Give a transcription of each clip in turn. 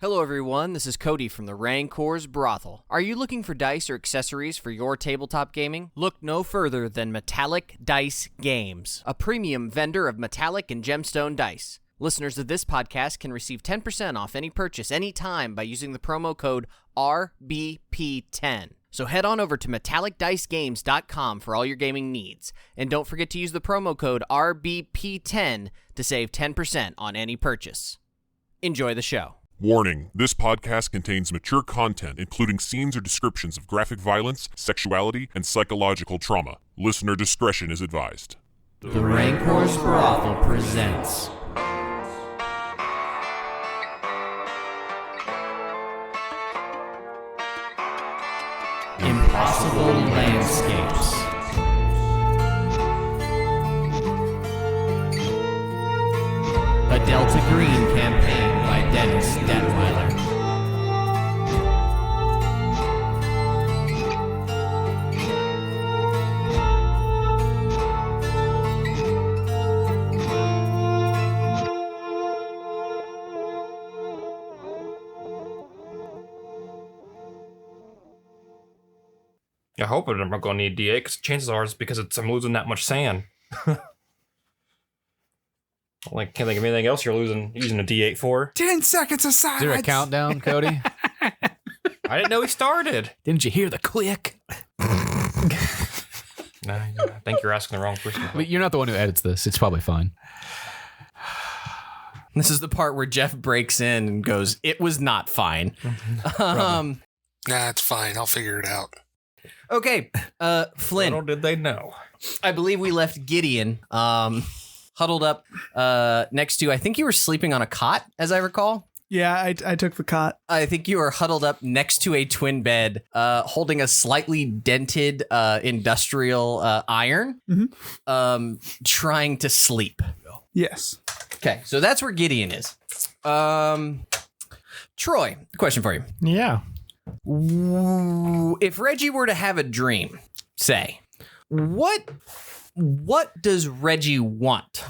Hello everyone, this is Cody from the Rancor's Brothel. Are you looking for dice or accessories for your tabletop gaming? Look no further than Metallic Dice Games, a premium vendor of metallic and gemstone dice. Listeners of this podcast can receive 10% off any purchase anytime by using the promo code RBP10. So head on over to metallicdicegames.com for all your gaming needs. And don't forget to use the promo code RBP10 to save 10% on any purchase. Enjoy the show. Warning, this podcast contains mature content, including scenes or descriptions of graphic violence, sexuality, and psychological trauma. Listener discretion is advised. The Rancor's Brothel presents Impossible Landscapes. A Delta Green campaign by Dennis Detweiler. I hope I'm not going to need D8 because chances are it's because I'm losing that much sand. Like, can't think of anything else you're using a D8 for. 10 seconds of silence. Is there a countdown, Cody? I didn't know he started. Didn't you hear the click? Nah, I think you're asking the wrong person. You're not the one who edits this. It's probably fine. This is the part where Jeff breaks in and goes, "It was not fine." Nah, it's fine. I'll figure it out. Okay, Flynn. Little did they know. I believe we left Gideon huddled up next to, I think you were sleeping on a cot, as I recall. Yeah, I took the cot. I think you were huddled up next to a twin bed, holding a slightly dented industrial iron, trying to sleep. Yes. Okay, so that's where Gideon is. Troy, question for you. Yeah. If Reggie were to have a dream, say, what does Reggie want?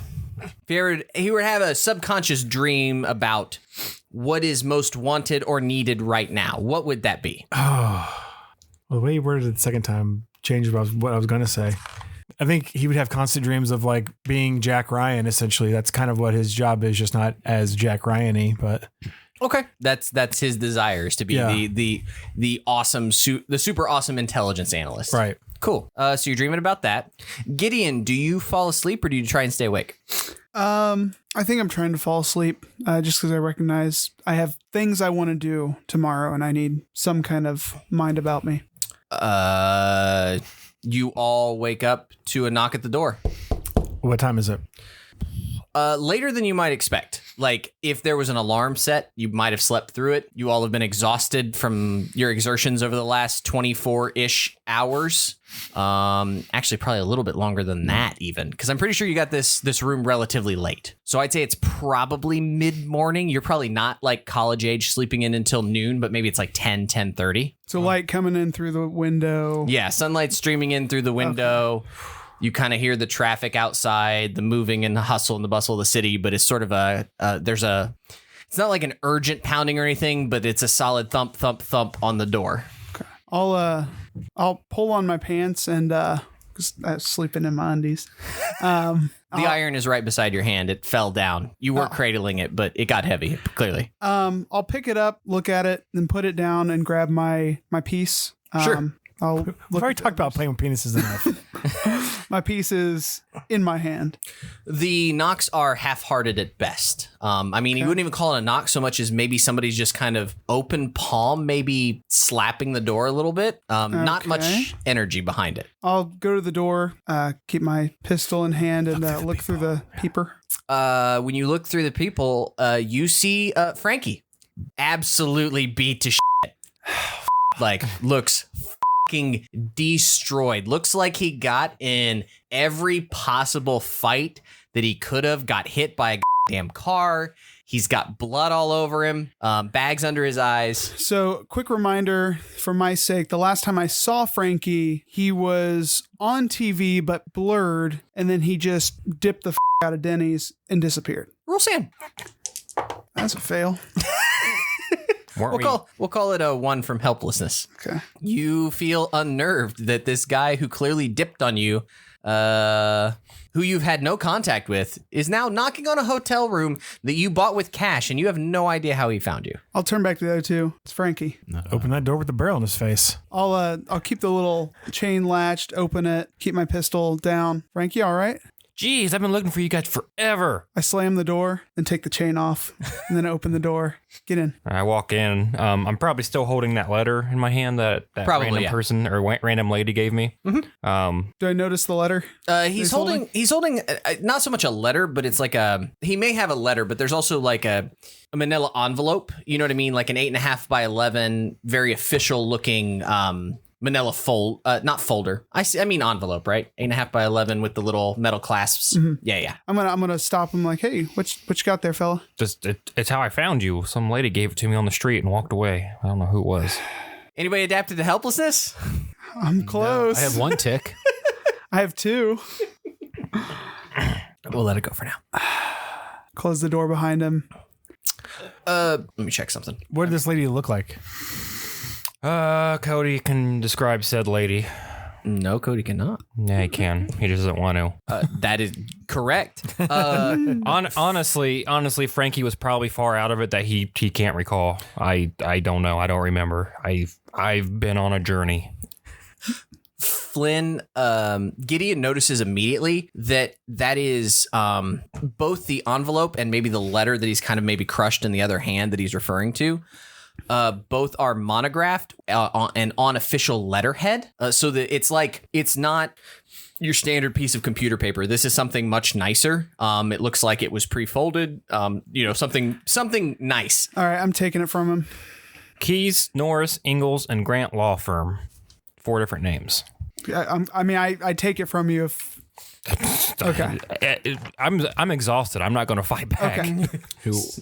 If he were to have a subconscious dream about what is most wanted or needed right now, what would that be? Oh, well, the way you worded it the second time changed what I was going to say. I think he would have constant dreams of like being Jack Ryan. Essentially, that's kind of what his job is, just not as Jack Ryan-y, but. Okay, that's his desire, is to be the awesome the super awesome intelligence analyst. Right. Cool. So you're dreaming about that. Gideon, do you fall asleep or do you try and stay awake? I think I'm trying to fall asleep just because I recognize I have things I want to do tomorrow and I need some kind of mind about me. You all wake up to a knock at the door. What time is it? Later than you might expect. Like, if there was an alarm set, you might have slept through it. You all have been exhausted from your exertions over the last 24-ish hours. Actually, probably a little bit longer than that, even, because I'm pretty sure you got this room relatively late. So I'd say it's probably mid-morning. You're probably not like college age sleeping in until noon, but maybe it's like 10:30. So light coming in through the window. Yeah, sunlight streaming in through the window. Okay. You kind of hear the traffic outside, the moving and the hustle and the bustle of the city, but it's sort of it's not like an urgent pounding or anything, but it's a solid thump, thump, thump on the door. Okay. I'll pull on my pants and, cause I was sleeping in my undies. The iron is right beside your hand. It fell down. You weren't cradling it, but it got heavy, clearly. I'll pick it up, look at it, then put it down and grab my piece. Sure. We've already talked about playing with penises enough. My piece is in my hand. The knocks are half-hearted at best. I mean, you wouldn't even call it a knock so much as maybe somebody's just kind of open palm, maybe slapping the door a little bit. Not much energy behind it. I'll go to the door, keep my pistol in hand, and look through the peeper. When you look through the peephole, you see Franky absolutely beat to shit. Like, looks destroyed. Looks like he got in every possible fight that he could have, got hit by a damn car. He's got blood all over him, bags under his eyes. So, quick reminder for my sake, the last time I saw Franky, he was on TV but blurred, and then he just dipped the out of Denny's and disappeared. Roll Sam. That's a fail. We'll call it a 1 from helplessness. Okay. You feel unnerved that this guy who clearly dipped on you, who you've had no contact with, is now knocking on a hotel room that you bought with cash, and you have no idea how he found you. I'll turn back to the other two. It's Franky. Open that door with the barrel in his face. I'll keep the little chain latched, open it, keep my pistol down. Franky, all right? Jeez, I've been looking for you guys forever. I slam the door and take the chain off and then open the door. Get in. I walk in. I'm probably still holding that letter in my hand that Probably, random yeah. person or random lady gave me. Mm-hmm. Do I notice the letter? He's holding not so much a letter, but it's like he may have a letter, but there's also like a manila envelope. You know what I mean? Like an 8.5 by 11, very official looking manila not folder. I mean envelope, right? 8.5 by 11 with the little metal clasps. Mm-hmm. Yeah. I'm gonna stop him. Like, hey, what you got there, fella? Just it's how I found you. Some lady gave it to me on the street and walked away. I don't know who it was. Anybody adapted to helplessness? I'm close. I have 1 tick. I have 2. We'll let it go for now. Close the door behind him. Let me check something. What did this lady look like? Cody can describe said lady. No, Cody cannot. Yeah, he can. He just doesn't want to. That is correct. Honestly, Franky was probably far out of it that he can't recall. I don't know. I don't remember. I've been on a journey. Flynn, Gideon notices immediately that is both the envelope and maybe the letter that he's kind of maybe crushed in the other hand that he's referring to. Both are monographed and on official letterhead, so that it's not your standard piece of computer paper. This is something much nicer. It looks like it was pre-folded. Something nice. All right, I'm taking it from him. Keys, Norris, Ingalls, and Grant Law Firm. 4 different names. I take it from you if. Okay. I'm exhausted. I'm not going to fight back. Okay.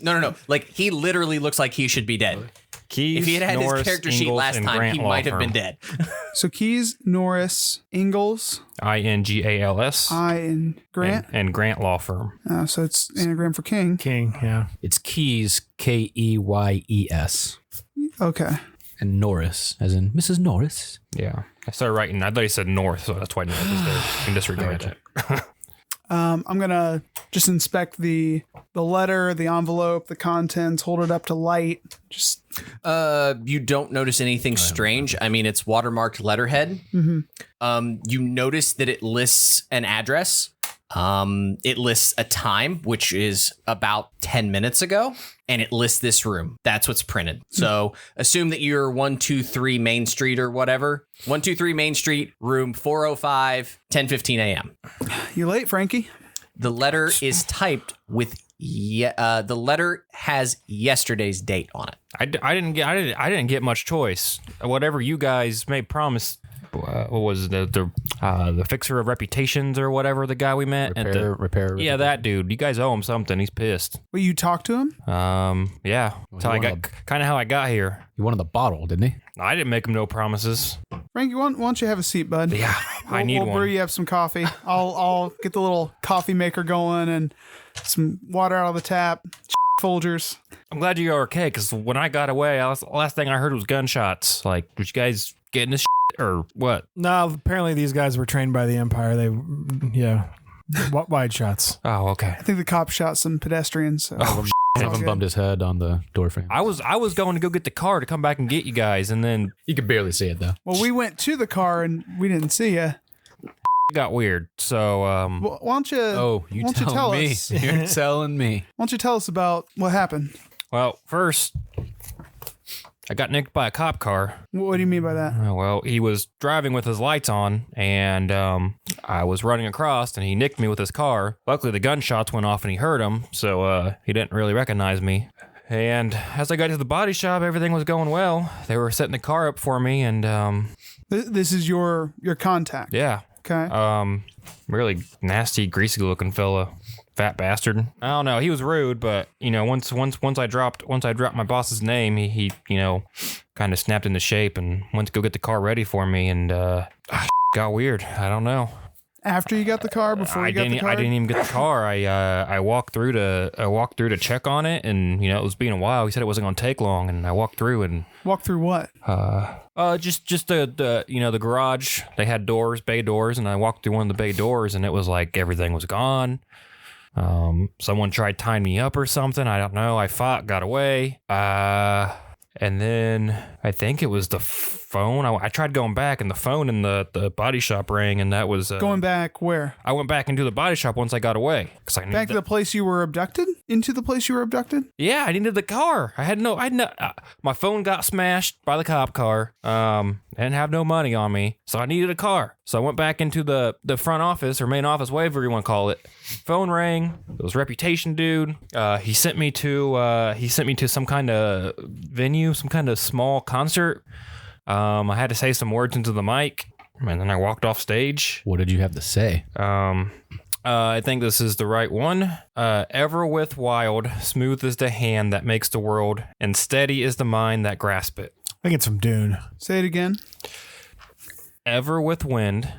No. Like, he literally looks like he should be dead. Keys, If he had Norris, his character sheet Ingalls, last and time, Grant he Law might have been Firm. dead. So Keys, Norris, Ingalls, Ingals, I and Grant. and Grant Law Firm. So it's anagram for King. King, yeah. It's Keys, Keyes. Okay. And Norris, as in Mrs. Norris. Yeah. I started writing. I thought he said North, so that's why I was there. You can disregard that. I'm gonna just inspect the letter, the envelope, the contents, hold it up to light. Just You don't notice anything strange. I mean, it's watermarked letterhead. Mm-hmm. You notice that it lists an address. It lists a time, which is about 10 minutes ago, and it lists this room. That's what's printed. So assume that you're 123 Main Street or whatever. 123 Main Street, room 405, 10:15 a.m. You late, Franky? The letter is typed with the letter has yesterday's date on it. I didn't get much choice. Whatever you guys made promise. What was the fixer of reputations or whatever, the guy we met Repair. Yeah, that dude. You guys owe him something. He's pissed. Well, you talked to him? Yeah. That's how I got kind of how I got here. He wanted the bottle, didn't he? I didn't make him no promises. Franky, why don't you have a seat, bud? Yeah, I need we'll one. brew you up some coffee. I'll get the little coffee maker going and some water out of the tap. Folgers. I'm glad you're okay, because when I got away, the last thing I heard was gunshots. Like, was you guys getting this or what? No, apparently these guys were trained by the Empire. Wide shots. Oh, okay. I think the cop shot some pedestrians. So. One of them bumped his head on the door frame. I was going to go get the car to come back and get you guys, and then You could barely see it, though. Well, we went to the car and we didn't see you. it got weird. So, Well, why don't you? You why don't you tell me. us? You're telling me. Why don't you tell us about what happened? well, first, I got nicked by a cop car. What do you mean by that? Oh, well, he was driving with his lights on, and I was running across, and he nicked me with his car. Luckily, the gunshots went off, and he heard them, so he didn't really recognize me. And as I got to the body shop, everything was going well. They were setting the car up for me, and This is your contact. yeah, Okay. really nasty, greasy-looking fella. Fat bastard. I don't know. He was rude, but once I dropped my boss's name, he kind of snapped into shape and went to go get the car ready for me, and got weird. I don't know. After you got the car, before you got the car? I didn't even get the car. I walked through to check on it, and it was being a while. He said it wasn't going to take long, and I walked through and Walk through what? just the garage. They had doors, bay doors, and I walked through one of the bay doors, and it was like everything was gone. Someone tried tying me up or something. I don't know. I fought, got away. And then I think it was the phone. I tried going back, and the phone in the body shop rang, and that was Going back where? I went back into the body shop once I got away. Back to the place you were abducted? Into the place you were abducted? Yeah, I needed the car. I had no. My phone got smashed by the cop car. I didn't have no money on me, so I needed a car. So I went back into the front office or main office, whatever you want to call it. Phone rang. It was Reputation dude. He sent me to some kind of venue, some kind of small concert. I had to say some words into the mic, and then I walked off stage. What did you have to say? I think this is the right one. Ever with wild, smooth is the hand that makes the world, and steady is the mind that grasp it. I think it's from Dune. Say it again. Ever with wind.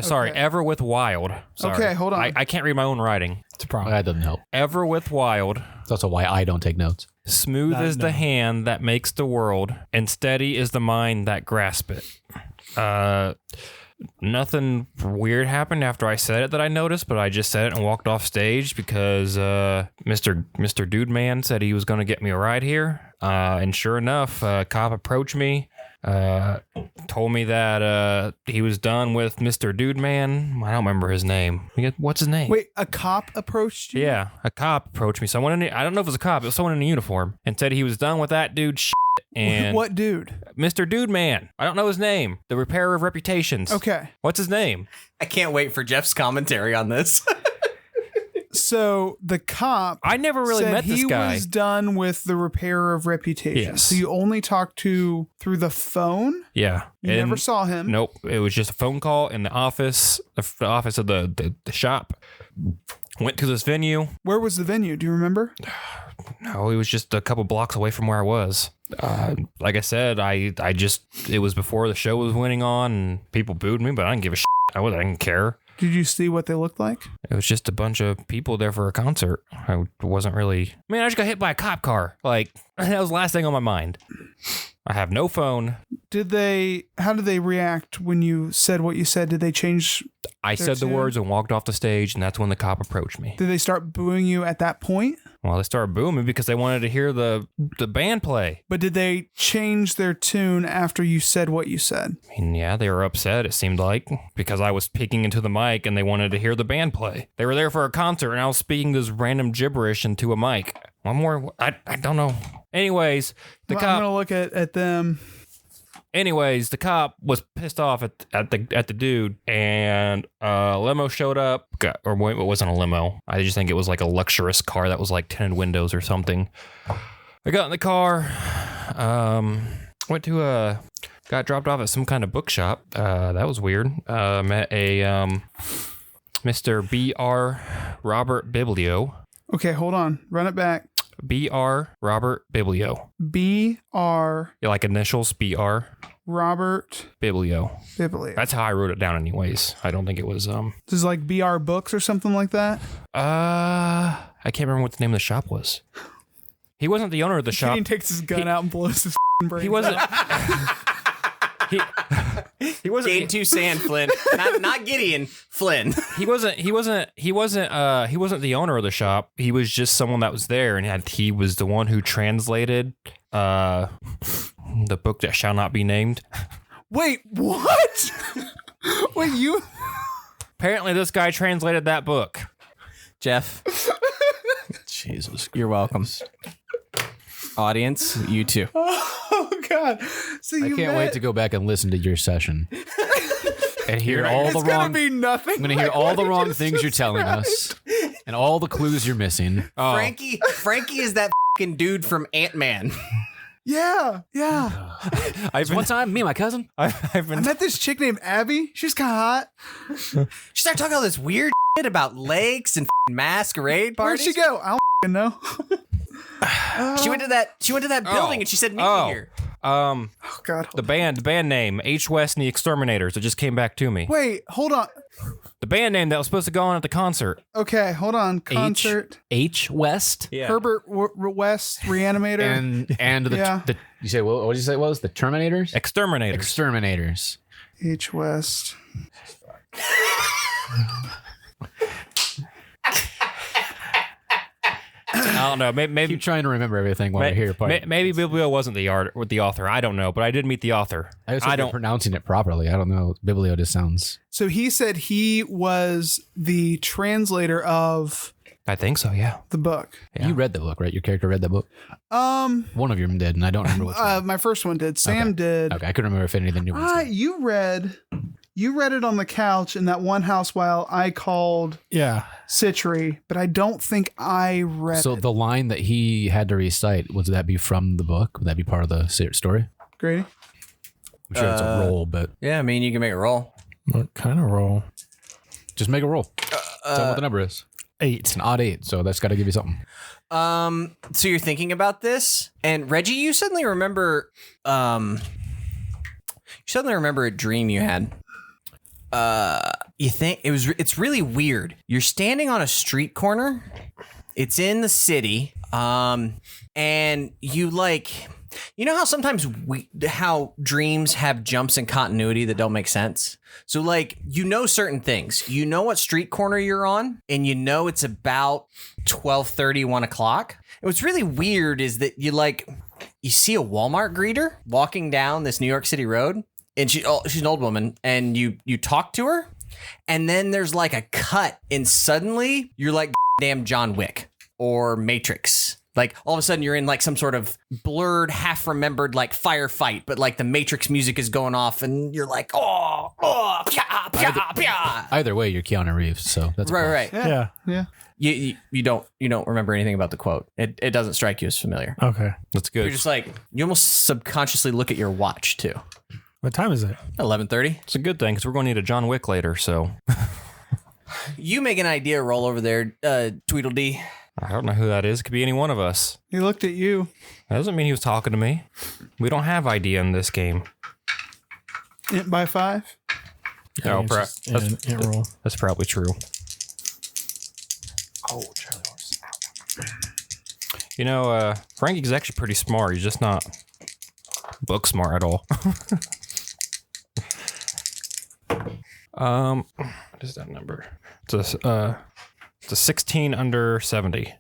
Sorry, Okay. ever with wild. Sorry. Okay, hold on. I can't read my own writing. It's a problem. That doesn't help. Ever with wild. That's also why I don't take notes. Smooth is the hand that makes the world, and steady is the mind that grasp it. Nothing weird happened after I said it that I noticed, but I just said it and walked off stage because Mr. Dude Man said he was going to get me a ride here. And sure enough, a cop approached me, told me that he was done with Mr. Dude Man. I don't remember his name. What's his name? Wait, a cop approached you? Yeah, a cop approached me. I don't know if it was a cop. It was someone in a uniform, and said he was done with that dude's shit. And What dude? Mr. Dude Man. I don't know his name. The repairer of reputations. Okay. What's his name? I can't wait for Jeff's commentary on this. So the cop I never really said met this guy. He was done with the repairer of reputation. Yes. So you only talked to through the phone? Yeah. You never saw him? Nope. It was just a phone call in the office, the office of the shop. Went to this venue. Where was the venue? Do you remember? No, it was just a couple blocks away from where I was. Like I said, it was before the show was winning on, and people booed me, but I didn't give a shit. I didn't care. Did you see what they looked like? It was just a bunch of people there for a concert. I wasn't really... Man, I just got hit by a cop car. Like, that was the last thing on my mind. I have no phone. How did they react when you said what you said? Did they change? I said the words and walked off the stage, and that's when the cop approached me. Did they start booing you at that point? Well, they started booming because they wanted to hear the band play. But did they change their tune after you said what you said? I mean, yeah, they were upset, it seemed like, because I was speaking into the mic and they wanted to hear the band play. They were there for a concert, and I was speaking this random gibberish into a mic. One more, I don't know. Anyways, I'm going to look at them. Anyways, the cop was pissed off at the dude, and a limo showed up. Or wait, it wasn't a limo. I just think it was like a luxurious car that was like tinted windows or something. I got in the car, got dropped off at some kind of bookshop. That was weird. Met a Mr. B.R. Robert Biblio. Okay, hold on. Run it back. B.R. Robert Biblio. B.R. Yeah, like initials, B.R. Robert Biblio. That's how I wrote it down anyways. I don't think it was... This is like B.R. Books or something like that? I can't remember what the name of the shop was. He wasn't the owner of the shop. Gideon takes his gun out and blows his brains He wasn't... He wasn't Gate to Sand, Flynn. Not Gideon, Flynn. He wasn't the owner of the shop. He was just someone that was there, and he was the one who translated the book that shall not be named. Wait, what? Wait, you? Apparently this guy translated that book. Jeff. Jesus. You're welcome. Audience, you too. Oh, God. So I can't wait to go back and listen to your session. And hear all the wrong... It's going to be nothing. I'm going to hear all the wrong things you're telling us. And all the clues you're missing. Oh. Franky is that fucking dude from Ant-Man. Yeah. One time, me and my cousin. I met this chick named Abby. She's kind of hot. She started talking all this weird shit about lakes and masquerade Where'd parties. she go? I don't know. She went to that building and she said, meet me here. Oh God. The band name, H. West and the Exterminators. It just came back to me. Wait, hold on. The band name that was supposed to go on at the concert. Okay, hold on. Concert. H West Yeah. Herbert West, Reanimator. and the, Yeah. the you say what did you say it was the Terminators? Exterminators. Exterminators. H West. I don't know. Maybe Keep trying to remember everything while I hear your part. Maybe Biblio wasn't the author. I don't know, but I did meet the author. I don't pronouncing it properly. I don't know. Biblio just sounds. So he said he was the translator of I think so. Yeah. the book. Yeah. You read the book, right? Your character read the book. One of them did, and I don't remember which one. My first one did. Sam did. Okay, I couldn't remember if any of the new ones. Did. You read it on the couch in that one house while I called Citry, but I don't think I read So it. the line that he had to recite, would that be from the book? Would that be part of the story? Grady? I'm sure it's a roll, but Yeah, I mean, you can make a roll. What kind of roll? just make a roll. Tell me what the number is. 8. It's an odd 8, so that's got to give you something. So you're thinking about this, and Reggie, you suddenly remember a dream you had. You think it's really weird. You're standing on a street corner. It's in the city. And you you know how sometimes how dreams have jumps in continuity that don't make sense? So certain things. You know what street corner you're on, and you know it's about 12:30, 1 o'clock. And what's really weird is that you see a Walmart greeter walking down this New York City road, and she's an old woman, and you talk to her, and then there's a cut, and suddenly you're like damn John Wick or Matrix. All of a sudden you're in some sort of blurred, half-remembered firefight, but the Matrix music is going off, and you're like, oh, pya, pya, pya. Either way, you're Keanu Reeves, so that's Right. Yeah. You don't remember anything about the quote. It doesn't strike you as familiar. Okay. That's good. You're just you almost subconsciously look at your watch too. What time is it? 11:30. It's a good thing because we're going to need a John Wick later. So You make an idea roll over there, Tweedledee. I don't know who that is. Could be any one of us. He looked at you. That doesn't mean he was talking to me. We don't have idea in this game. Int by 5. No, It's just an roll. that's probably true. Oh, Charlie horse. You know, Franky's actually pretty smart. He's just not book smart at all. What is that number? It's a 16 under 70.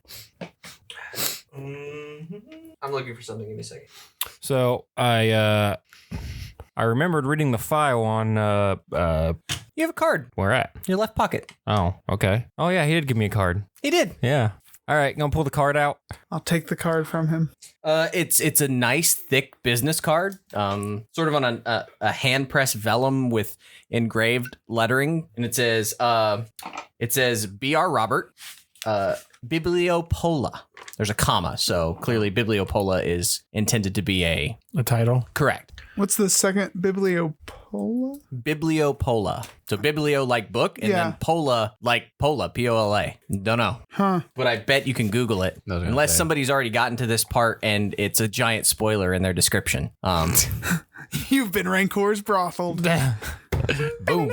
I'm looking for something. Give me a second. So I remembered reading the file on You have a card. where at? In your left pocket. Oh, okay. Oh yeah, he did give me a card. He did. Yeah. All right, gonna pull the card out. I'll take the card from him. It's a nice thick business card, sort of on a hand pressed vellum with engraved lettering, and it says B.R. Robert, Bibliopola. There's a comma, so clearly Bibliopola is intended to be a title. correct. What's the second Bibliopola? Bibliopola. So biblio like book, and Yeah. then pola like pola, P-O-L-A. Don't know. Huh. But I bet you can Google it. I was gonna Unless say. somebody's already gotten to this part and it's a giant spoiler in their description. You've been Rancor's brotheled. Boom.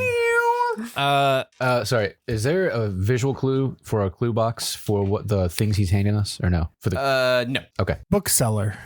Sorry. Is there a visual clue for a clue box for what the things he's handing us, or no? For the No. okay. Bookseller.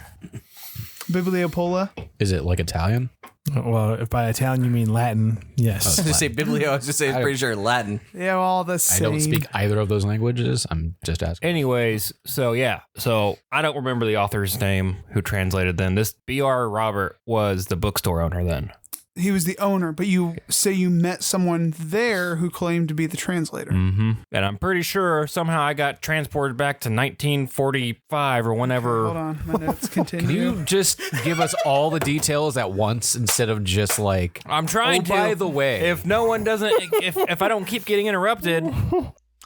Bibliopola. Is it Italian? Well, if by Italian you mean Latin, yes. I was just say biblio. I was just saying, pretty sure Latin. Yeah, all the I same. don't speak either of those languages. I'm just asking. Anyways, so yeah, so I don't remember the author's name who translated then. This B.R. Robert was the bookstore owner then. He was the owner, but you say you met someone there who claimed to be the translator. Mm-hmm. And I'm pretty sure somehow I got transported back to 1945 or whenever. Hold on, my notes continue. Can you just give us all the details at once instead of just I'm trying to. by the way. If no one doesn't, if I don't keep getting interrupted.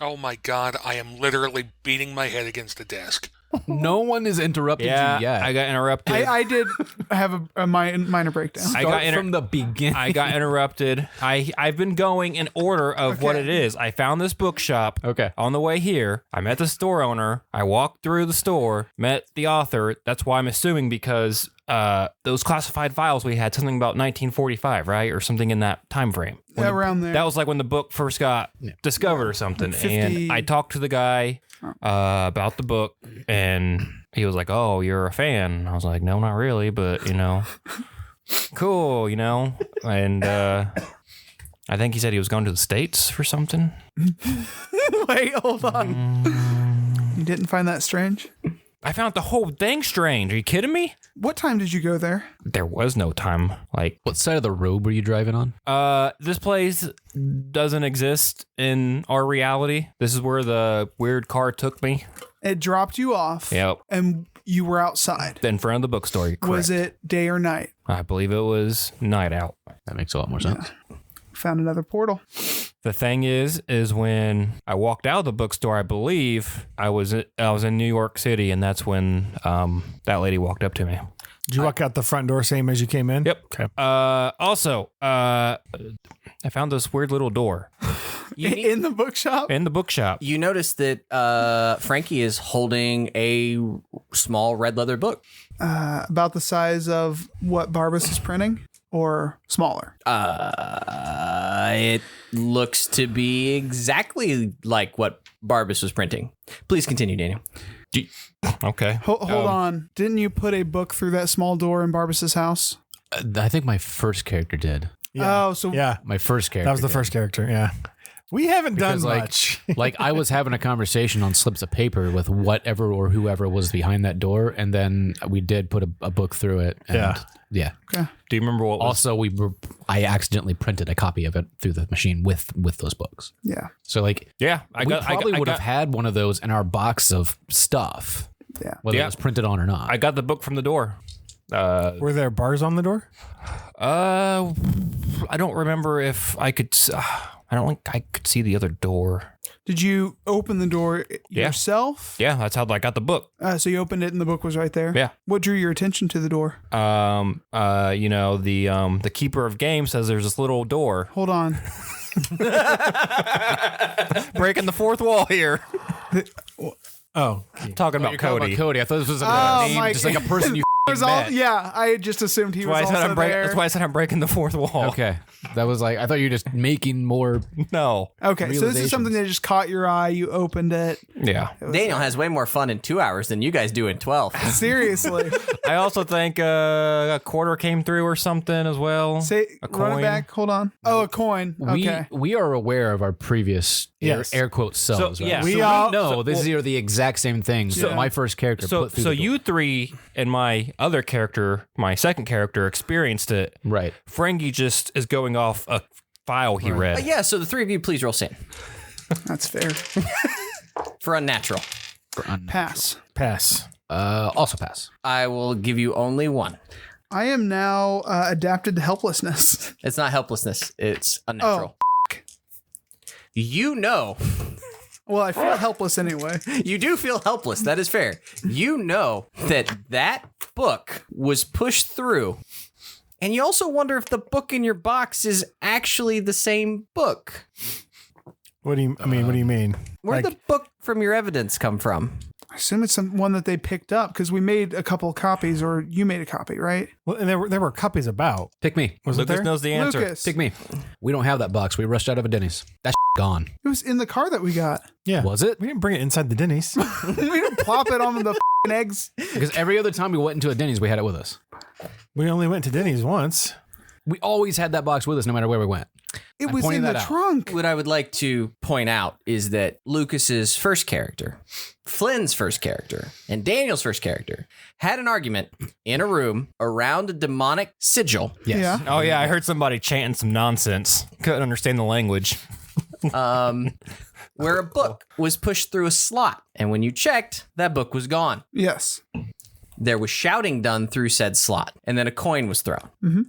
Oh my God, I am literally beating my head against the desk. No one is interrupting you yet. I got interrupted. I did have a minor breakdown. Start from the beginning. I got interrupted. I've been going in order of what it is. I found this bookshop. Okay. On the way here, I met the store owner. I walked through the store, met the author. That's why I'm assuming because those classified files we had something about 1945, right, or something in that time frame. Around there. That was like when the book first got discovered or something. 50. And I talked to the guy about the book, and he was like, "Oh, you're a fan." I was like, "No, not really, but cool, And I think he said he was going to the States for something. Wait, hold on. You didn't find that strange? I found the whole thing strange. Are you kidding me? What time did you go there? There was no time. What side of the road were you driving on? This place doesn't exist in our reality. This is where the weird car took me. It dropped you off. Yep. And you were outside. In front of the bookstore. Correct. Was it day or night? I believe it was night out. That makes a lot more sense. Found another portal. The thing is when I walked out of the bookstore, I believe I was in New York City, and that's when that lady walked up to me. Did you walk out the front door same as you came in? Yep. Okay. Also, I found this weird little door In the bookshop? in the bookshop. You notice that Franky is holding a small red leather book. About the size of what Barbas is printing? Or smaller? It looks to be exactly like what Barbas was printing. Please continue, Daniel. Okay. Hold on. Didn't you put a book through that small door in Barbas's house? I think my first character did. Yeah. Oh, so Yeah. My first character. That was the did. first character. Yeah. We haven't Because, done like- much. Like I was having a conversation on slips of paper with whatever or whoever was behind that door, and then we did put a book through it. And yeah. Do you remember what was Also, I accidentally printed a copy of it through the machine with those books. yeah. So like, Yeah, we probably would have had one of those in our box of stuff, Yeah. whether Yeah. it was printed on or not. I got the book from the door. Were there bars on the door? I don't remember if I could. I don't think I could see the other door. Did you open the door yourself? Yeah, that's how I got the book. So you opened it and the book was right there? Yeah. What drew your attention to the door? The keeper of game says there's this little door Hold on. breaking the fourth wall here. Oh. Talking about Cody. Cody. I thought this was a Oh, name, my- just like a person you Was all, met. yeah, I just assumed he was That's why I also said there. that's why I said I'm breaking the fourth wall. Okay, that was like I thought you were just making more. No. Okay, so this is something that just caught your eye. You opened it. Yeah. Daniel has way more fun in 2 hours than you guys do in 12. Seriously. I also think a quarter came through or something as well. Say, a run it coin. back. Hold on. Oh, a coin. Okay. We are aware of our previous Yes. air quote selves. So, right? yeah, So we we all- know these are the exact same things that my first character put through So the door. you three and my other character, my second character, experienced it. Right. Franky just is going off a file he read. Yeah, so the three of you, please roll sand That's fair. for unnatural. Pass. Pass. Also pass. I will give you only one. I am now adapted to helplessness. It's not helplessness, it's unnatural. You know, Well, I feel helpless anyway. you do feel helpless. That is fair. You know that book was pushed through. And you also wonder if the book in your box is actually the same book. What do you mean? Where'd the book from your evidence come from? I assume it's one that they picked up because we made a couple copies, or you made a copy, right? Well, and there were copies about. Pick me. Was it Lucas there? knows the answer. Lucas. Pick me. We don't have that box. We rushed out of a Denny's. That's gone. It was in the car that we got. Yeah. Was it? We didn't bring it inside the Denny's. We didn't plop it on the eggs. Because every other time we went into a Denny's, we had it with us. We only went to Denny's once. We always had that box with us, no matter where we went. It I'm was pointing in the that out. trunk. What I would like to point out is that Lucas's first character, Flynn's first character, and Daniel's first character had an argument in a room around a demonic sigil. Yes. Yeah. Oh yeah, I heard somebody chanting some nonsense. Couldn't understand the language. Where a book was pushed through a slot. And when you checked, that book was gone. Yes. There was shouting done through said slot, and then a coin was thrown. Mm-hmm.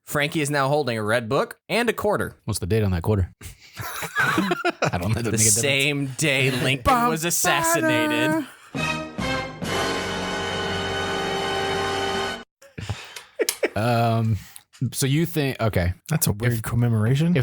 Franky is now holding a red book and a quarter. What's the date on that quarter? I don't know. The same day Lincoln was assassinated. So you think, okay. That's a weird commemoration.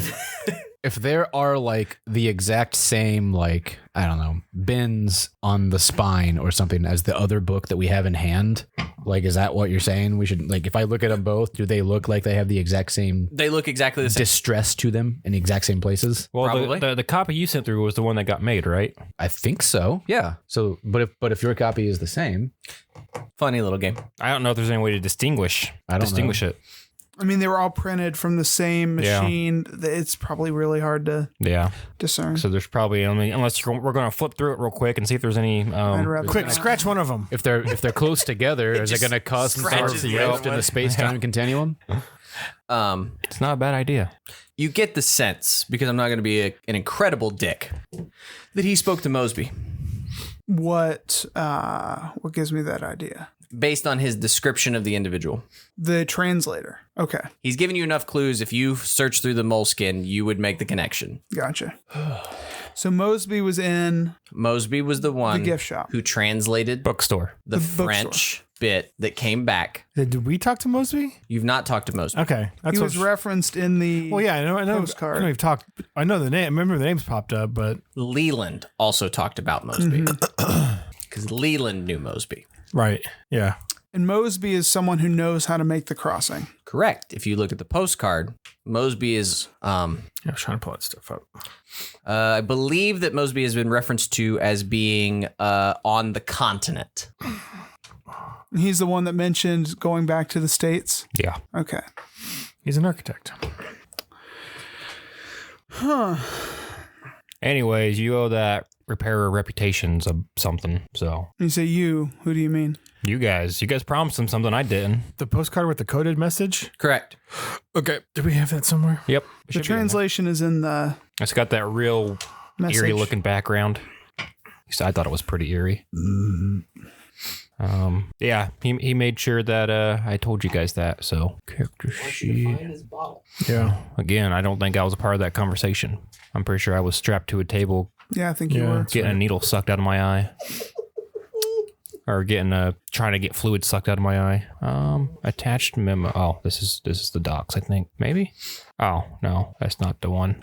If there are like the exact same, like, I don't know, bins on the spine or something as the other book that we have in hand, like, is that what you're saying? We should, like, if I look at them both, do they look like they have the exact same? They look exactly the same. Distress to them in the exact same places? Well, Probably. the copy you sent through was the one that got made, right? I think so. Yeah. So, but if your copy is the same, Funny little game. I don't know if there's any way to distinguish it. I mean, they were all printed from the same machine. It's probably really hard to discern. So there's probably unless we're going to flip through it real quick and see if there's any. Quick, scratch one of them. if they're close together, is it going to cause some sort of scratches the rift other in the space-time continuum? It's not a bad idea. You get the sense, because I'm not going to be an incredible dick, that he spoke to Mosby. What gives me that idea? Based on his description of the individual. The translator. Okay. He's given you enough clues. If you search through the moleskin, you would make the connection. Gotcha. So Mosby was in Mosby was the one the gift shop who translated Bookstore. the bookstore. French bit that came back. Did we talk to Mosby? You've not talked to Mosby. Okay, He was referenced in the Well, yeah, I know. postcard. I know we've talked. I know the name. I remember the names popped up, but Leland also talked about Mosby. Because Leland knew Mosby. right, yeah. And Mosby is someone who knows how to make the crossing. Correct. If you look at the postcard, Mosby is... I was trying to pull that stuff up. I believe that Mosby has been referenced to as being on the continent. He's the one that mentioned going back to the States. Yeah. Okay. He's an architect. Anyways, you owe that repairer reputations of something. So When you say you, who do you mean? you guys promised him something I didn't. The postcard with the coded message. Correct. Okay, do we have that somewhere? Yep. The translation is in the It's got that real message. eerie looking background. At least I thought it was pretty eerie. Yeah, he made sure that I told you guys that. So character sheet. Yeah. Again, I don't think I was a part of that conversation. I'm pretty sure I was strapped to a table, Yeah, I think you Yeah. were. getting a needle sucked out of my eye, or getting trying to get fluid sucked out of my eye. Attached memo. Oh, this is the docs, I think. Maybe. Oh no, that's not the one.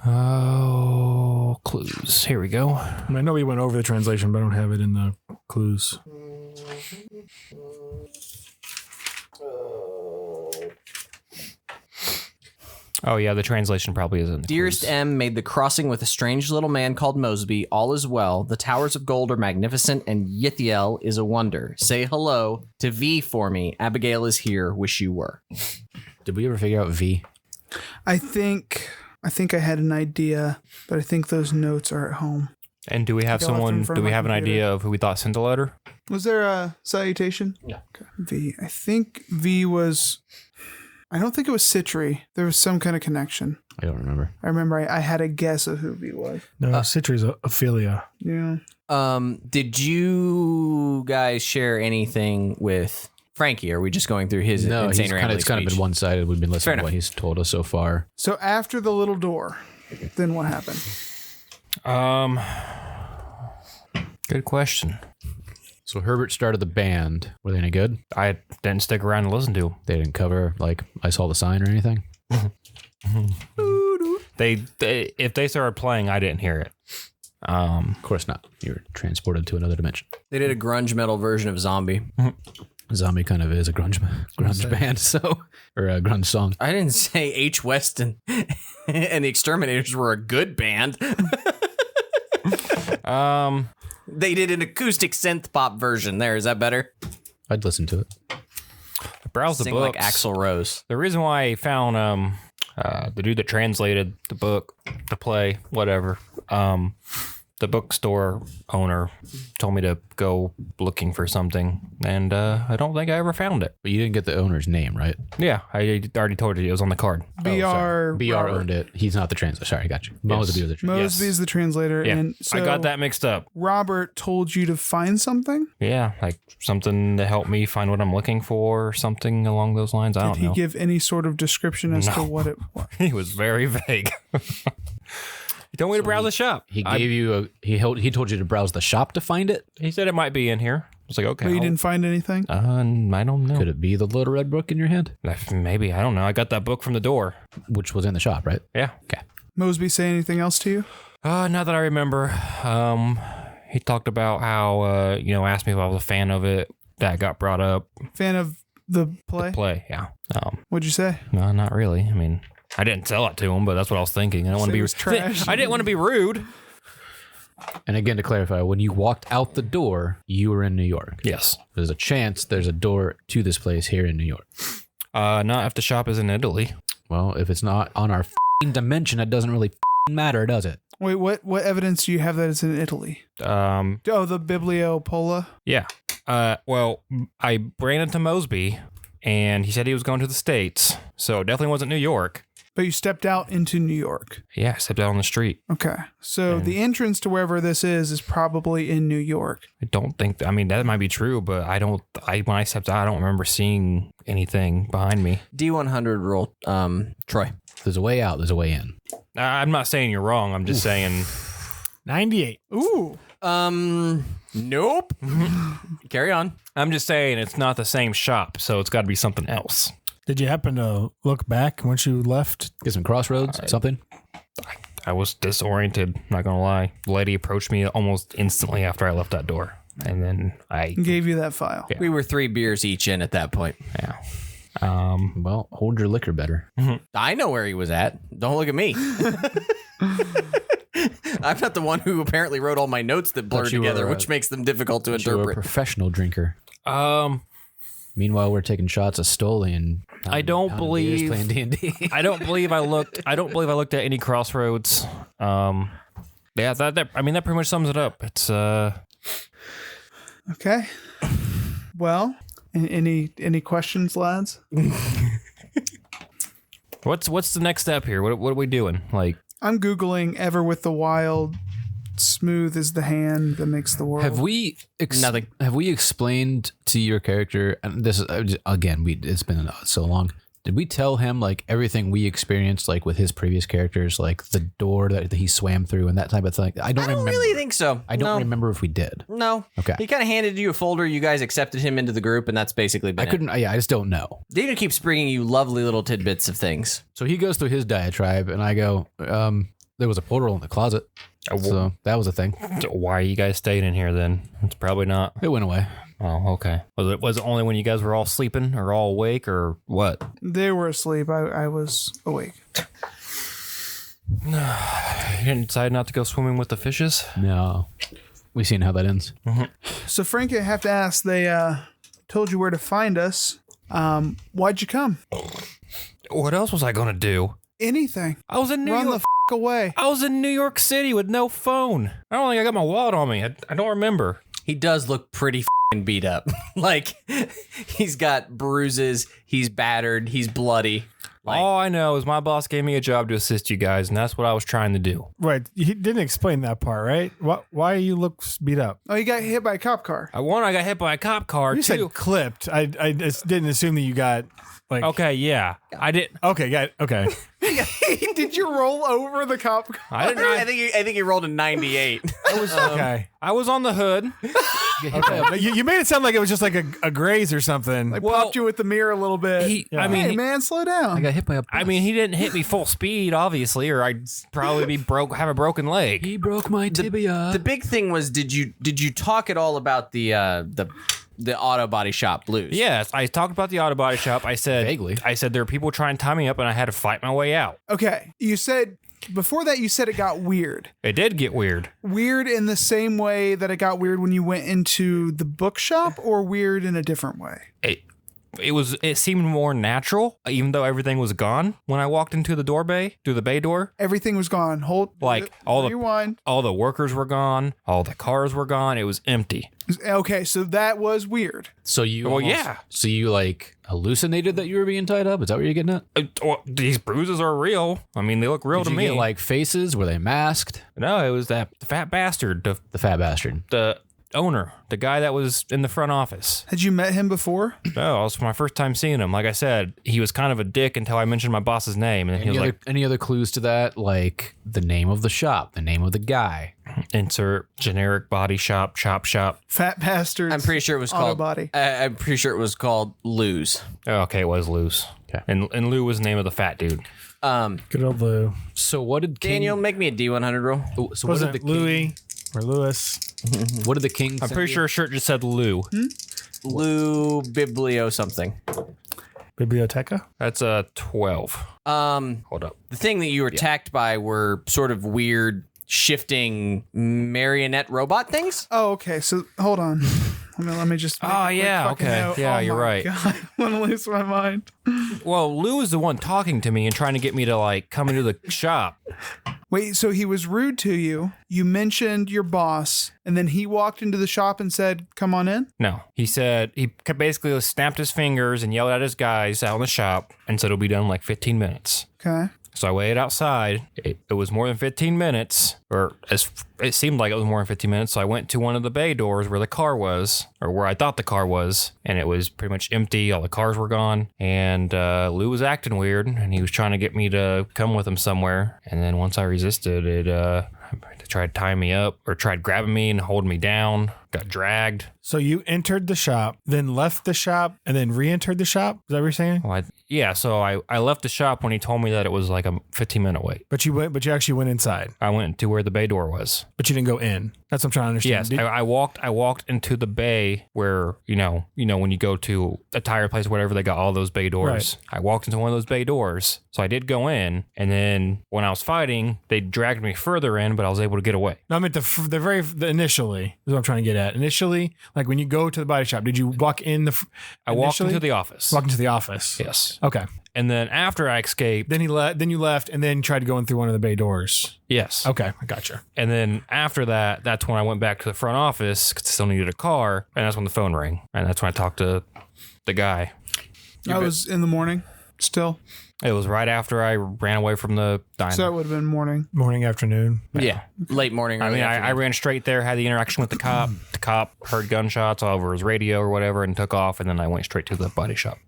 Oh, clues. Here we go. I know we went over the translation, but I don't have it in the clues. Oh yeah, the translation probably isn't. Dearest M made the crossing with a strange little man called Mosby. All is well. The towers of gold are magnificent, and Yithiel is a wonder. Say hello to V for me. Abigail is here. Wish you were. Did we ever figure out V? I think I had an idea, but I think those notes are at home. And do we have Go off in someone? front Do of we my have an computer. idea of who we thought sent the letter? Was there a salutation? Yeah. Okay. V. I think V was... I don't think it was Citri. There was some kind of connection. I don't remember. I remember I had a guess of who V was. No, Citri's Ophelia. Yeah. Did you guys share anything with Franky? Or are we just going through his No, insane rambling it's kind of speech? been one-sided. We've been listening to enough. what he's told us so far. So after the little door, then what happened? Good question. So Herbert started the band. Were they any good? I didn't stick around and listen to them. They didn't cover, like, I Saw the Sign or anything? They if they started playing, I didn't hear it. Of course not. You were transported to another dimension. They did a grunge metal version of Zombie. Zombie kind of is a grunge band, so, or a grunge song. I didn't say H. Weston and the Exterminators were a good band. They did an acoustic synth pop version. There, is that better? I'd listen to it. Browse the Sing books. like Axl Rose. The reason why I found the dude that translated the book, the play, whatever, the bookstore owner told me to go looking for something, and I don't think I ever found it. But you didn't get the owner's name, right? Yeah, I already told you it was on the card. BR. BR owned it. He's not the translator. Sorry, I got you. Mosby was the translator. Mosby's the translator. Yeah, And so I got that mixed up. Robert told you to find something? Yeah, like something to help me find what I'm looking for, or something along those lines. I Did don't he know. give any sort of description as to No. what it was? He was very vague. He told me to browse the shop. He gave you he told you to browse the shop to find it. He said it might be in here. was like, okay. But you didn't find anything? I don't know. Could it be the little red book in your hand? Maybe. I don't know. I got that book from the door. Which was in the shop, right? Yeah. Okay. Mosby say anything else to you? Not that I remember. He talked about how, asked me if I was a fan of it. That got brought up. Fan of the play? Yeah. What'd you say? No, not really. I mean, I didn't sell it to him, but that's what I was thinking. I don't want to be trash. I didn't want to be rude. And again, to clarify, when you walked out the door, you were in New York. Yes. There's a chance there's a door to this place here in New York. Not if the shop is in Italy. Well, if it's not on our dimension, it doesn't really matter, does it? Wait, what evidence do you have that it's in Italy? Oh, the Bibliopola? Yeah. Well, I ran into Mosby, and he said he was going to the States, so it definitely wasn't New York. But you stepped out into New York. Yeah, I stepped out on the street. Okay. So the entrance to wherever this is probably in New York. I don't think, that might be true, but when I stepped out, I don't remember seeing anything behind me. D100 roll, Troy. If there's a way out, there's a way in. I'm not saying you're wrong. I'm just saying. 98. Ooh. Nope. Carry on. I'm just saying it's not the same shop, so it's got to be something else. Did you happen to look back once you left? Get some crossroads, something? I was disoriented, not gonna lie. The lady approached me almost instantly after I left that door. And then I gave you that file. Yeah. We were 3 beers each in at that point. Yeah. Well, hold your liquor better. I know where he was at. Don't look at me. I'm not the one who apparently wrote all my notes that blur together, which makes them difficult to You're a interpret. professional drinker. Meanwhile, we're taking shots of Stoli and I don't believe playing D&D. I don't believe I looked at any crossroads. Yeah, that pretty much sums it up. It's Okay. Well, any questions, lads? What's the next step here? What are we doing? Like, I'm Googling ever with the wild, smooth is the hand that makes the world. Have we Nothing. Have we explained to your character? And this is again, it's been so long. Did we tell him like everything we experienced, like with his previous characters, like the door that he swam through and that type of thing? I don't remember. really think so. I don't remember if we did. No. Okay. He kind of handed you a folder. You guys accepted him into the group, and that's basically been I couldn't. Yeah, I just don't know. Data keeps bringing you lovely little tidbits of things. So he goes through his diatribe, and I go, there was a portal in the closet. So that was a thing. why are you guys staying in here then? It's probably not. It went away. Oh, okay. Was it only when you guys were all sleeping or all awake or what? They were asleep. I was awake. You didn't decide not to go swimming with the fishes? No. We seen how that ends. So, Franky, I have to ask, they told you where to find us. Why'd you come? What else was I going to do? Anything. I was in New Run York. the away. I was in New York City with no phone. I don't think I got my wallet on me. I don't remember. He does look pretty beat up. Like, he's got bruises, he's battered, he's bloody. Like, All I know is my boss gave me a job to assist you guys, and that's what I was trying to do. Right. You didn't explain that part, right? Why you look beat up? Oh, you got hit by a cop car. I got hit by a cop car, You too. said clipped. I just didn't assume that you got like. Okay, yeah. I did. Okay, got it. Okay. Did you roll over the cop car? I didn't. I think he rolled a 98. Okay. I was on the hood. But you made it sound like it was just like a graze or something. I popped you with the mirror a little bit. Hey, man, slow down. I got hit by a bus. I mean, he didn't hit me full speed, obviously, or I'd probably have a broken leg. He broke my tibia. The big thing was, did you talk at all about the auto body shop blues? Yes, I talked about the auto body shop. I said Vaguely. I said there were people trying to tie me up, and I had to fight my way out. Okay, you said before that you said it got weird. It did get weird. Weird in the same way that it got weird when you went into the bookshop, or weird in a different way? It seemed more natural, even though everything was gone when I walked into the through the bay door. Everything was gone. Rewind. all the workers were gone, all the cars were gone. It was empty. Okay, so that was weird. So you yeah. So you like hallucinated that you were being tied up? Is that what you're getting at? These bruises are real. I mean, they look real Did to you me. get like faces? Were they masked? No, it was that fat bastard, The fat bastard. the owner, the guy that was in the front office. Had you met him before? No, it was my first time seeing him. Like I said, he was kind of a dick until I mentioned my boss's name, and then he was like, Any other clues to that? Like the name of the shop, the name of the guy. Insert generic body shop, chop shop. Fat bastards. I'm pretty sure it was Auto called. body. I'm pretty sure it was called Lou's. Oh, okay, it was Lou's. Okay. And Lou was the name of the fat dude. Good old Lou. So what did King, Daniel, make me a D100 roll. So what Was did it the King, Louis or Lewis? what did the King? I'm send pretty you? sure a shirt just said Lou. Lou Biblio something. Biblioteca? That's a 12. Hold up. The thing that you were attacked by were sort of weird, shifting marionette robot things. Oh, okay. So hold on. Let me just. make a quick yeah, fucking okay. note. Yeah, Oh you're my right. God. I want to lose my mind. Well, Lou was the one talking to me and trying to get me to like come into the shop. Wait, so he was rude to you. You mentioned your boss, and then he walked into the shop and said, "Come on in." No, he said he basically snapped his fingers and yelled at his guys out in the shop and said it'll be done in like 15 minutes. Okay. So I waited outside. It was more than 15 minutes, or it seemed like it was more than 15 minutes. So I went to one of the bay doors where the car was, or where I thought the car was, and it was pretty much empty. All the cars were gone, and Lou was acting weird, and he was trying to get me to come with him somewhere. And then once I resisted, it tried tying me up, or tried grabbing me and holding me down. Got dragged. So you entered the shop, then left the shop, and then re-entered the shop? Is that what you're saying? Well, so I left the shop when he told me that it was like a 15-minute wait. But you actually went inside. I went to where the bay door was. But you didn't go in. That's what I'm trying to understand. Yes, I walked into the bay where, you know when you go to a tire place, whatever, they got all those bay doors. Right. I walked into one of those bay doors. So I did go in, and then when I was fighting, they dragged me further in, but I was able to get away. No, I meant the initially is what I'm trying to get at. Initially, like when you go to the body shop, did you walk in I walked into the office. Walk into the office. Yes. Okay. And then after I escaped, Then you left, and then tried to go in through one of the bay doors. yes. Okay, I gotcha. And then after that, that's when I went back to the front office because I still needed a car, and that's when the phone rang, and that's when I talked to the guy. That was in the morning. Still. It was right after I ran away from the diner. So that would have been morning. Morning, afternoon. Yeah, late morning. I mean, early I ran straight there, had the interaction with the cop. The cop heard gunshots all over his radio or whatever and took off, and then I went straight to the body shop.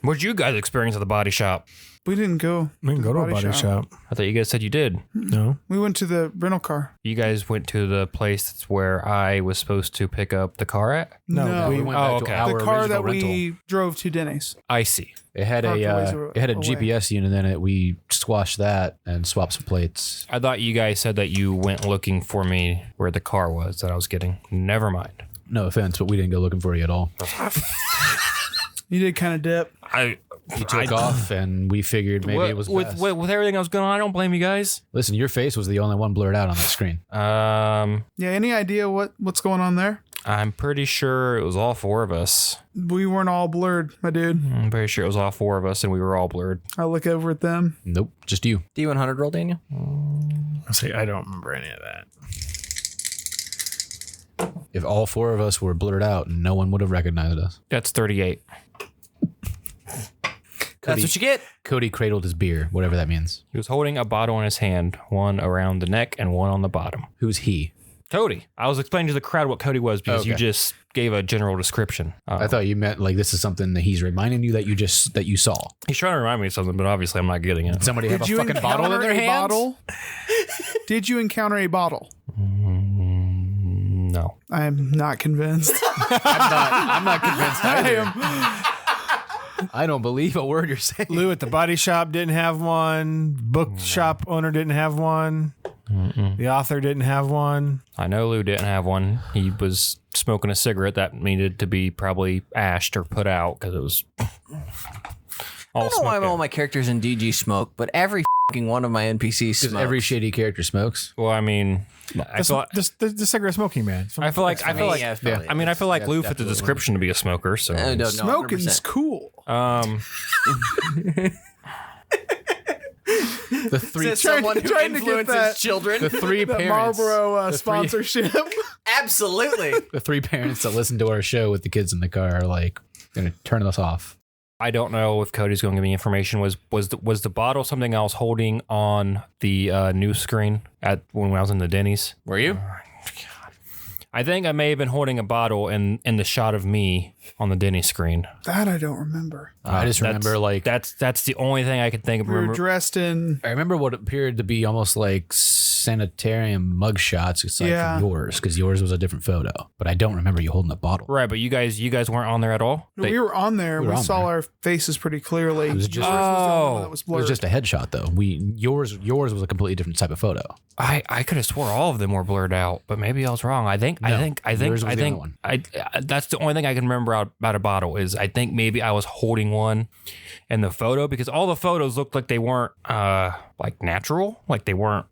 What did you guys experience at the body shop? We didn't go. We can go to a body shop. I thought you guys said you did. No. We went to the rental car. You guys went to the place that's where I was supposed to pick up the car at? No. We went back to our The car original that we rental. drove to Denny's. I see. It had Parked a ways it had a away. GPS unit in it. We squashed that and swapped some plates. I thought you guys said that you went looking for me where the car was that I was getting. Never mind. No offense, but we didn't go looking for you at all. You did kind of dip. You took off, and we figured maybe it was best. with everything that was going on. I don't blame you guys. Listen, your face was the only one blurred out on the screen. Yeah, any idea what's going on there? I'm pretty sure it was all four of us. We weren't all blurred, my dude. I'm pretty sure it was all four of us, and we were all blurred. I look over at them. Nope, just you. D100 roll, Daniel. I say I don't remember any of that. If all four of us were blurred out, no one would have recognized us. That's 38. That's what you get. Cody cradled his beer, whatever that means. He was holding a bottle in his hand, one around the neck and one on the bottom. Who's he? Cody. I was explaining to the crowd what Cody was because you just gave a general description. I thought you meant like this is something that he's reminding you that you saw. He's trying to remind me of something, but obviously I'm not getting it. Somebody have Did a you fucking bottle in encounter their a hands? bottle? Did you encounter a bottle? No. I am not convinced. I'm not convinced either. I don't believe a word you're saying. Lou at the body shop didn't have one. Bookshop owner didn't have one. The author didn't have one. I know Lou didn't have one. He was smoking a cigarette that needed to be probably ashed or put out because it was all I don't know why smoked all out. my characters in DG smoke, but every fucking one of my NPCs Because smoke. every shady character smokes. Well, I mean, I feel The cigarette smoking man. I feel like I feel like I mean, I feel like Lou fit the absolutely. description to be a smoker. So no, Smoking's 100%. cool. The three, Someone who trying to get influences that- children. the three That parents, Marlboro sponsorship. Absolutely. the three parents that listen to our show with the kids in the car are like gonna turn us off. I don't know if Cody's going to give me information. Was the bottle something I was holding on the news screen when I was in the Denny's? Were you? I think I may have been holding a bottle in the shot of me on the Denny screen. That I don't remember. I just remember like that's the only thing I can think of. We were dressed in. I remember what appeared to be almost like sanitarium mugshots aside from yours, because yours was a different photo. But I don't remember you holding a bottle. Right, but you guys weren't on there at all. We were on there. We saw our faces pretty clearly. It was just it was just a headshot though. Yours was a completely different type of photo. I could have swore all of them were blurred out, but maybe I was wrong. I think that's the only thing I can remember about a bottle is I think maybe I was holding one in the photo because all the photos looked like they weren't like natural, like they weren't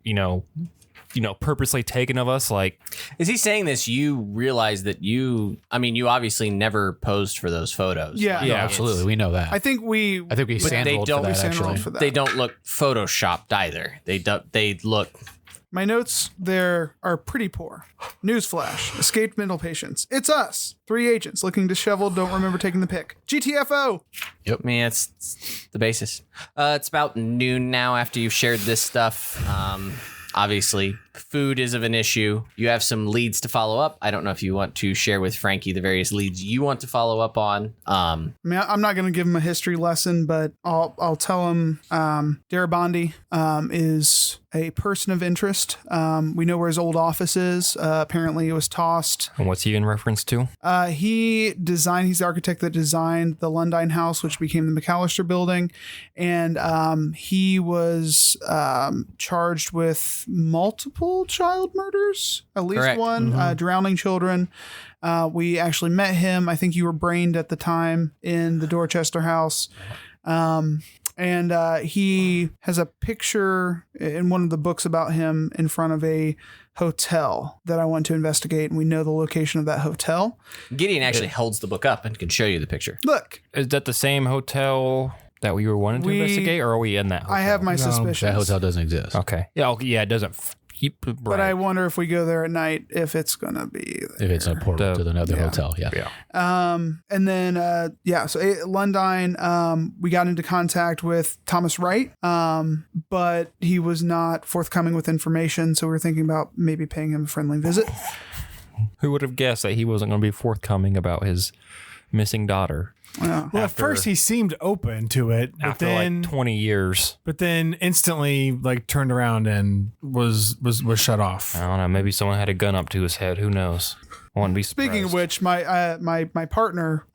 purposely taken of us. Like, is he saying this? You realize that you obviously never posed for those photos. Yeah, yeah, absolutely. We know that. I think we sandrolled for that. Actually, they don't look photoshopped either. They look. My notes there are pretty poor. Newsflash. Escaped mental patients. It's us. 3 agents looking disheveled, don't remember taking the pic. GTFO. Yep. I mean, it's the basis. It's about noon now after you've shared this stuff. Obviously, food is of an issue. You have some leads to follow up. I don't know if you want to share with Franky the various leads you want to follow up on. I mean, I'm not going to give him a history lesson, but I'll tell him Darabandi is a person of interest. We know where his old office is. Apparently, it was tossed. And what's he in reference to? He's the architect that designed the Lundine House, which became the McAllister Building. And he was charged with multiple child murders, at least Correct. one, drowning children. We actually met him. I think you were brained at the time in the Dorchester house. And he has a picture in one of the books about him in front of a hotel that I want to investigate, and we know the location of that hotel. Gideon actually holds the book up and can show you the picture. Look. Is that the same hotel that we were wanting to investigate, or are we in that hotel? I have my suspicions. That hotel doesn't exist. Okay. Yeah, it doesn't. But I wonder if we go there at night, if it's going to be there. If it's a portal to another hotel, yeah. And then, so Lundine, we got into contact with Thomas Wright, but he was not forthcoming with information, so we were thinking about maybe paying him a friendly visit. Who would have guessed that he wasn't going to be forthcoming about his missing daughter? Well, at first he seemed open to it, but after then like 20 years. But then instantly like turned around and was shut off. I don't know. Maybe someone had a gun up to his head. Who knows? I wouldn't be surprised. Speaking of which, my partner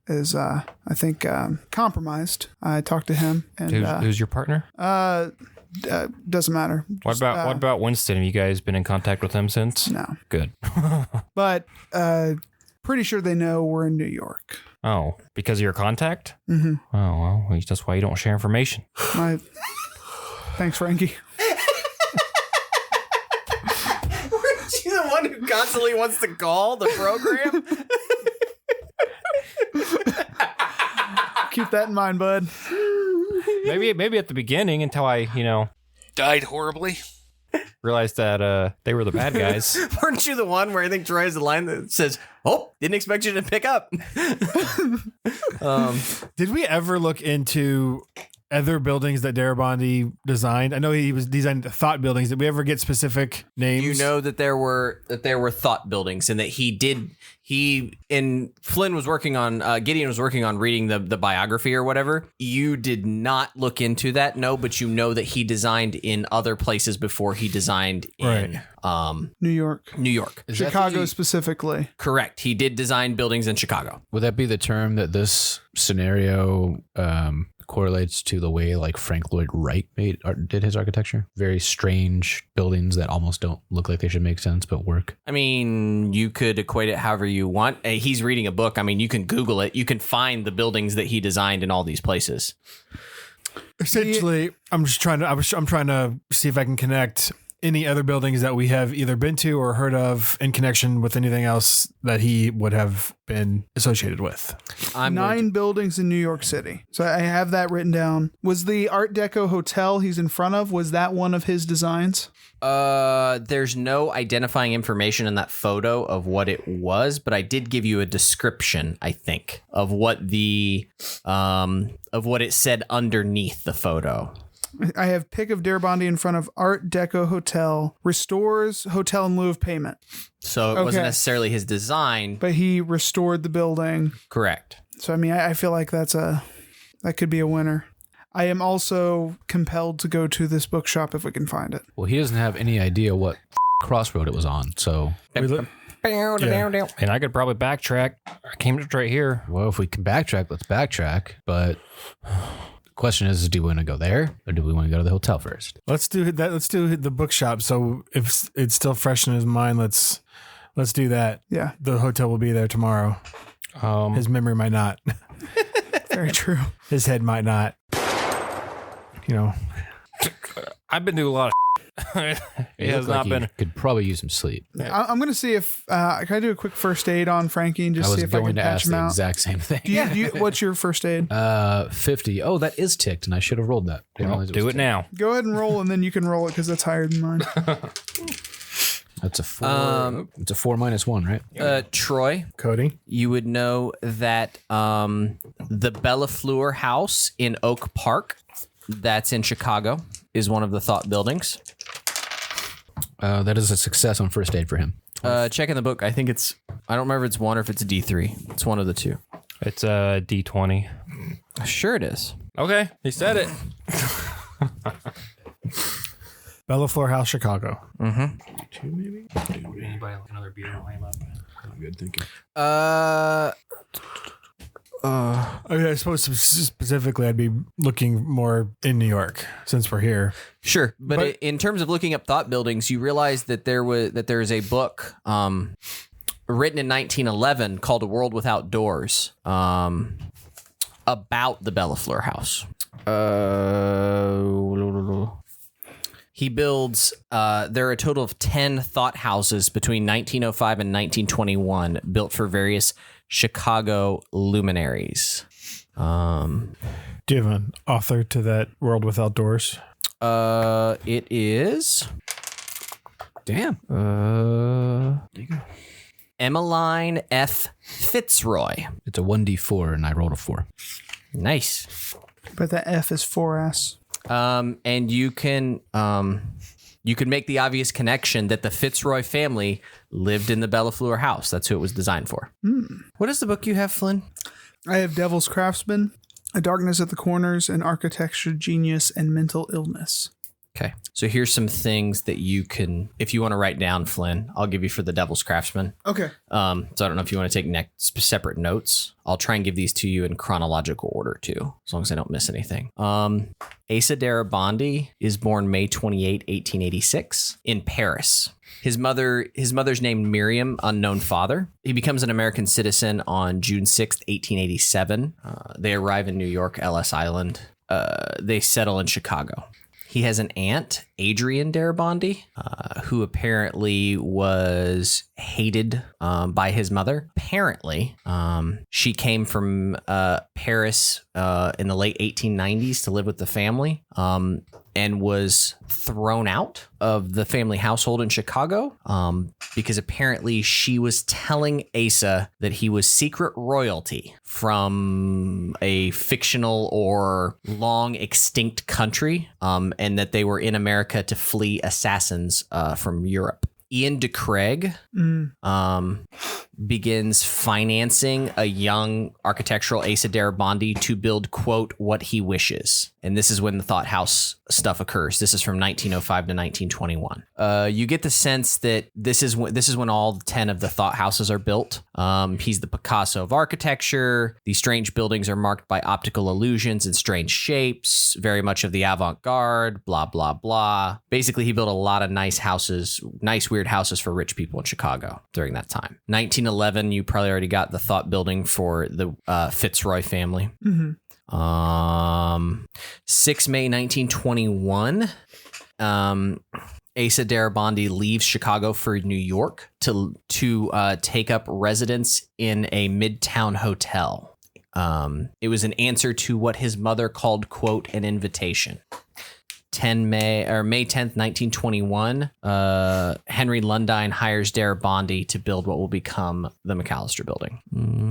is I think compromised. I talked to him. And who's your partner? Doesn't matter. What about Winston? Have you guys been in contact with him since? No. Good. But pretty sure they know we're in New York. Oh, because of your contact? Mm-hmm. Oh, well, that's why you don't share information. Thanks, Franky. Weren't you the one who constantly wants to call the program? Keep that in mind, bud. Maybe at the beginning until I, died horribly. realized that they were the bad guys. Weren't you the one where I think Troy has the line that says, "Oh, didn't expect you to pick up"? Did we ever look into other buildings that Darabandi designed? I know he was designing thought buildings. Did we ever get specific names? You know that there were thought buildings, and that Flynn was working on Gideon was working on reading the biography or whatever. You did not look into that, no, but you know that he designed in other places before he designed in New York. Chicago specifically. Correct. He did design buildings in Chicago. Would that be the term that this scenario correlates to the way like Frank Lloyd Wright did his architecture? Very strange buildings that almost don't look like they should make sense but work. I mean, you could equate it however you want. He's reading a book. I mean, you can Google it. You can find the buildings that he designed in all these places. Essentially, I'm trying to see if I can connect any other buildings that we have either been to or heard of in connection with anything else that he would have been associated with. 9 buildings in New York City. So I have that written down. Was the Art Deco hotel he's in front of, was that one of his designs? There's no identifying information in that photo of what it was, but I did give you a description, I think, of what it said underneath the photo. I have pic of Darabont in front of Art Deco Hotel. Restores hotel in lieu of payment. So it wasn't necessarily his design. But he restored the building. Correct. So, I mean, I feel like that could be a winner. I am also compelled to go to this bookshop if we can find it. Well, he doesn't have any idea what crossroad it was on, so... And I could probably backtrack. I came straight here. Well, if we can backtrack, let's backtrack. But the question is, do we want to go there or do we want to go to the hotel first? Let's do that. Let's do the bookshop. So if it's still fresh in his mind, let's do that. Yeah. The hotel will be there tomorrow. His memory might not. Very true. His head might not. You know. I've been through a lot of it has not been. Could probably use some sleep. I'm going to see if can I do a quick first aid on Frankie and just see if I can patch him out. I was going to ask the exact same thing. Do you, what's your first aid? 50. Oh, that is ticked, and I should have rolled that. Well, do it now. Go ahead and roll, and then you can roll it because that's higher than mine. That's a 4. It's a 4 minus 1, right? Troy, Cody, you would know that the Bellafleur House in Oak Park, that's in Chicago, is one of the thought buildings. That is a success on first aid for him. Check in the book. I think I don't remember if it's 1 or if it's a D3. It's one of the two. It's a D20. Sure it is. Okay, he said it. Bellafleur House, Chicago. Mm-hmm. 2 maybe? Anybody like another beer? I'm good thinking. I suppose specifically I'd be looking more in New York since we're here. Sure, but in terms of looking up thought buildings, you realize that there is a book written in 1911 called A World Without Doors about the Bellafleur House. He builds, there are a total of 10 thought houses between 1905 and 1921 built for various Chicago luminaries. Do you have an author to that World Without Doors? It is... Damn. Emmeline F. Fitzroy. It's a 1d4, and I rolled a 4. Nice. But the F is 4S. And you can make the obvious connection that the Fitzroy family lived in the Bellafleur house. That's who it was designed for. What is the book you have, Flynn? I have Devil's Craftsman, A Darkness at the Corners, and Architecture Genius and Mental Illness. Okay. So here's some things that you can, if you want to write down, Flynn, I'll give you for the Devil's Craftsman. Okay. So I don't know if you want to take separate notes. I'll try and give these to you in chronological order too, as long as I don't miss anything. Asa Darabont is born May 28, 1886 in Paris. His mother's named Miriam, unknown father. He becomes an American citizen on June 6, 1887. They arrive in New York, Ellis Island. They settle in Chicago. He has an aunt, Adrian Darabont, who apparently was hated by his mother. Apparently, she came from Paris in the late 1890s to live with the family and was thrown out of the family household in Chicago because apparently she was telling Asa that he was secret royalty from a fictional or long extinct country and that they were in America to flee assassins from Europe. Ian DeCraig begins financing a young architectural Asa Darabont to build, quote, what he wishes. And this is when the Thought House stuff occurs. This is from 1905 to 1921. You get the sense that this is when all 10 of the Thought Houses are built. He's the Picasso of architecture. These strange buildings are marked by optical illusions and strange shapes, very much of the avant-garde, blah, blah, blah. Basically, he built a lot of nice houses, nice weird houses for rich people in Chicago during that time. 1911, you probably already got the thought building for the Fitzroy family. 6 May 1921, Asa Darabont leaves Chicago for New York to take up residence in a midtown hotel. It was an answer to what his mother called, quote, an invitation. May 10th, 1921, Henry Lundine hires Dare Bondi to build what will become the McAllister Building.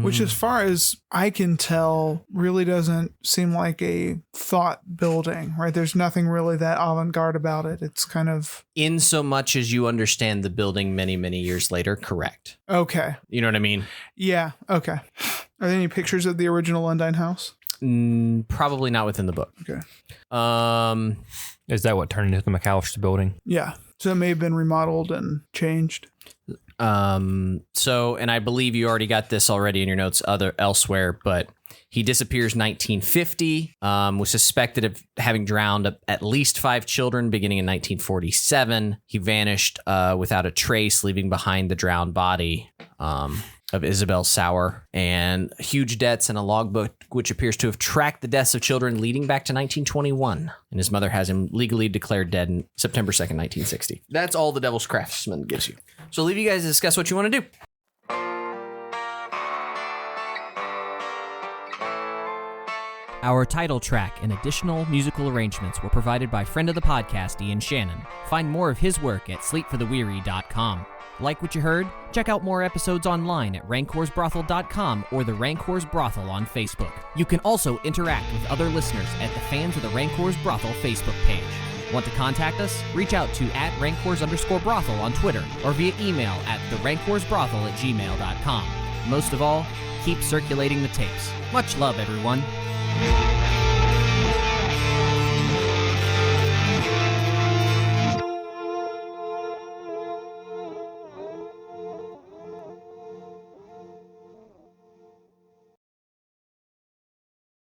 Which, as far as I can tell, really doesn't seem like a thought building, right? There's nothing really that avant-garde about it. It's kind of... In so much as you understand the building many, many years later, correct. Okay. You know what I mean? Yeah, okay. Are there any pictures of the original Lundine house? Probably not within the book. Okay. Is that what turned into the McAllister Building? Yeah. So it may have been remodeled and changed. So, and I believe you already got this already in your notes elsewhere, but he disappears 1950, was suspected of having drowned at least 5 children beginning in 1947. He vanished without a trace, leaving behind the drowned body of Isabel Sauer, and huge debts and a logbook which appears to have tracked the deaths of children leading back to 1921. And his mother has him legally declared dead in September 2nd, 1960. That's all the Devil's Craftsman gives you. So I'll leave you guys to discuss what you want to do. Our title track and additional musical arrangements were provided by friend of the podcast, Ian Shannon. Find more of his work at sleepfortheweary.com. Like what you heard? Check out more episodes online at rancorsbrothel.com or the Rancors Brothel on Facebook. You can also interact with other listeners at the Fans of the Rancors Brothel Facebook page. Want to contact us? Reach out to @Rancors_Brothel on Twitter or via email at therancorsbrothel@gmail.com. Most of all, keep circulating the tapes. Much love, everyone.